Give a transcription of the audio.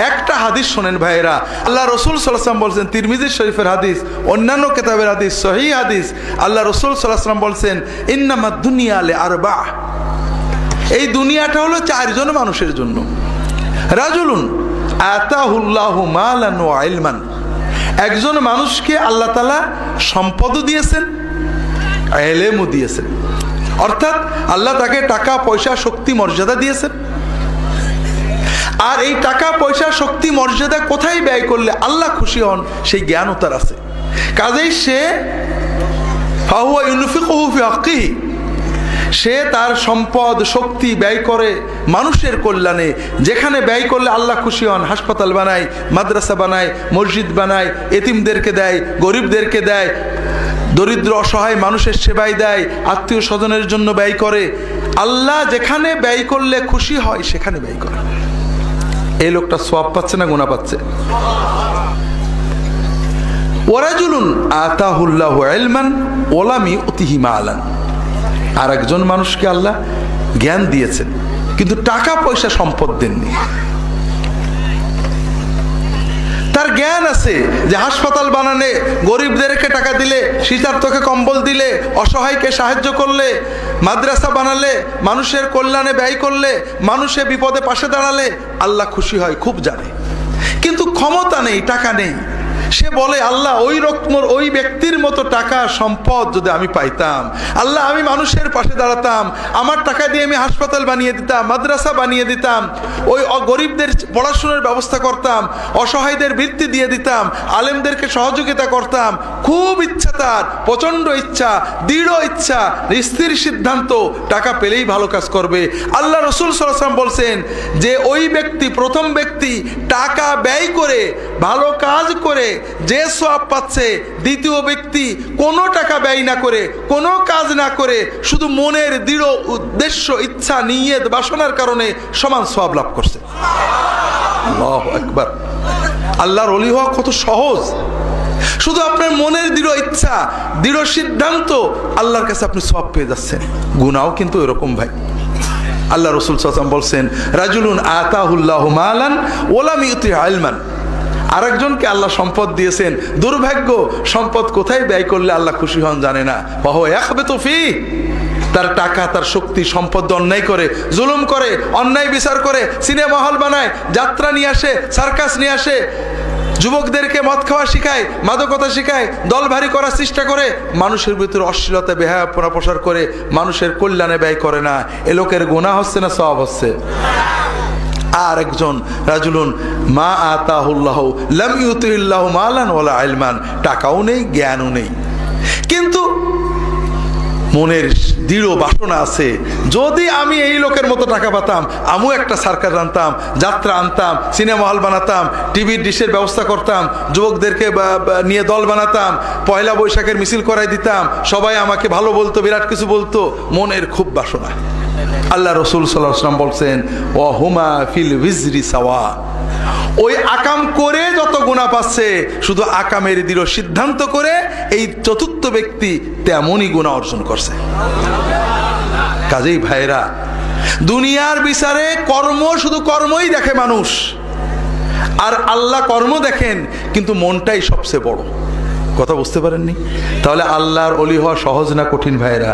একটা হাদিস শোনেন ভাইয়েরা, আল্লাহ রসুল সাল্লাল্লাহু আলাইহি ওয়াসাল্লাম বলছেন, তিরমিজি শরীফের হাদিস, অন্যান্য কিতাবের হাদিস, সহিহ হাদিস, আল্লাহ রসুল সাল্লাল্লাহু আলাইহি ওয়াসাল্লাম বলছেন, ইন্নামাদ দুনিয়া লিআরবা, এই দুনিয়াটা হলো চারজন মানুষের জন্য। রাজুলুন আতাহুল্লাহু মালান ওয়া ইলমান, একজন মানুষকে আল্লাহ তাআলা সম্পদও দিয়েছেন, ইলমও দিয়েছেন, অর্থাৎ আল্লাহ তাকে টাকা পয়সা শক্তি মর্যাদা দিয়েছেন। আর এই টাকা পয়সা শক্তি মর্যাদা কোথায় ব্যয় করলে আল্লাহ খুশি হন সেই জ্ঞানও তার আছে। কাজেই সে ফাহুয়া ইউনফিকুহু ফি হাক্কিহি, সে তার সম্পদ শক্তি ব্যয় করে মানুষের কল্যাণে। যেখানে ব্যয় করলে আল্লাহ খুশি হন, হাসপাতাল বানায়, মাদ্রাসা বানায়, মসজিদ বানায়, এতিমদেরকে দেয়, গরিবদেরকে দেয়, দরিদ্র অসহায় মানুষের সেবায় দেয়, আত্মীয় স্বজনের জন্য ব্যয় করে। আল্লাহ যেখানে ব্যয় করলে খুশি হয় সেখানে ব্যয় করে। এই লোকটা সওয়াব পাচ্ছে না গুনাহ পাচ্ছে? ওয়ারাজুলুন আতাহুল্লাহু ইলমান ওয়া লাম ইউতিহি মালান, আর একজন মানুষকে আল্লাহ জ্ঞান দিয়েছেন কিন্তু টাকা পয়সা সম্পদ দেননি। তার জ্ঞান আছে যে হাসপাতাল বানালে, গরিবদেরকে টাকা দিলে, শীতার্তকে কম্বল দিলে, অসহায়কে সাহায্য করলে, মাদ্রাসা বানালে, মানুষের কল্যাণে ব্যয় করলে, মানুষের বিপদে পাশে দাঁড়ালে আল্লাহ খুশি হয়, খুব জানে। কিন্তু ক্ষমতা নেই, টাকা নেই। সে বলে, আল্লাহ ওই ব্যক্তির মতো টাকা সম্পদ যদি আমি পাইতাম, আল্লাহ আমি মানুষের পাশে দাঁড়াতাম, আমার টাকা দিয়ে আমি হাসপাতাল বানিয়ে দিতাম, মাদ্রাসা বানিয়ে দিতাম, ওই গরিবদের পড়াশোনার ব্যবস্থা করতাম, অসহায়দের বৃত্তি দিয়ে দিতাম, আলেমদেরকে সহযোগিতা করতাম। খুব ইচ্ছা তার, প্রচন্ড ইচ্ছা, দৃঢ় ইচ্ছা, স্থির সিদ্ধান্ত, টাকা পেলেই ভালো কাজ করবে। আল্লাহ রসুল সাল্লাল্লাহু আলাইহি ওয়াসাল্লাম বলছেন যে ওই ব্যক্তি, প্রথম ব্যক্তি টাকা ব্যয় করে ভালো কাজ করে যে সওয়াব পাচ্ছে, দ্বিতীয় ব্যক্তি কোনো টাকা ব্যয় না করে, কোনো কাজ না করে, শুধু মনের দৃঢ় উদ্দেশ্য, ইচ্ছা, নিয়ত, বাসনার কারণে সমান সওয়াব লাভ করছে। আল্লাহু আকবার। আল্লাহর ওলি হওয়া কত সহজ। শুধু আপনার মনের দৃঢ় ইচ্ছা, দৃঢ় সিদ্ধান্ত, আল্লাহর কাছে আপনি সওয়াব পেয়ে যাচ্ছেন। গুনাহও কিন্তু এরকম ভাই। আল্লাহ রাসূল সাল্লাল্লাহু আলাইহি ওয়াসাল্লাম বলছেন, রাজুলুন আতাহুল্লাহু মালান ওয়া লাম ইউতিহি ইলমান, আরেকজনকে আল্লাহ সম্পদ দিয়েছেন, দুর্ভাগ্য সম্পদ কোথায় ব্যয় করলে আল্লাহ খুশি হন জানে না। ফাহুয়া ইয়াখবিতু ফীহি, তার টাকা, তার শক্তি, সম্পদ অন্যায় করে, জুলুম করে, অন্যায় বিচার করে, সিনেমা হল বানায়, যাত্রা নিয়ে আসে, সার্কাস নিয়ে আসে, যুবকদেরকে মদ খাওয়া শিখায়, মাদকতা শিখায়, দল ভারী করার চেষ্টা করে, মানুষের ভিতরে অশ্লীলতা, বেহায়াপনা প্রসার করে, মানুষের কল্যাণে ব্যয় করে না। এ লোকের গুনাহ হচ্ছে না সওয়াব হচ্ছে? আর একজন রাজুলুন মা আতাহুল্লাহু লাম ইউতিহিল্লাহু মালান ওয়ালা ইলমান, টাকাও নেই, জ্ঞানও নেই, কিন্তু মনের দৃঢ় বাসনা আছে, যদি আমি এই লোকের মতো টাকা পেতাম, আমিও একটা সার্কাস আনতাম, যাত্রা আনতাম, সিনেমা হল বানাতাম, টিভির ডিশের ব্যবস্থা করতাম, যুবকদেরকে নিয়ে দল বানাতাম, পয়লা বৈশাখের মিছিল করাই দিতাম, সবাই আমাকে ভালো বলতো, বিরাট কিছু বলতো। মনের খুব বাসনা। আল্লাহ রসুল সাল্লাল্লাহু আলাইহি ওয়াসাল্লাম বলছেন, ওয়া হুমা ফিল উজরি সাওয়া, ওই আকাম করে যত গুনাহ পাচ্ছে, শুধু আকামের দৃঢ় সিদ্ধান্ত করে এই চতুর্থ ব্যক্তি তেমনই গুনাহ অর্জন করছে। কাজেই ভাইরা, দুনিয়ার বিচারে কর্ম, শুধু কর্মই দেখে মানুষ, আর আল্লাহ কর্ম দেখেন, কিন্তু মনটাই সবচেয়ে বড়। কথা বুঝতে পারেননি? তাহলে আল্লাহর ওলি হওয়া সহজ না কঠিন ভাইরা?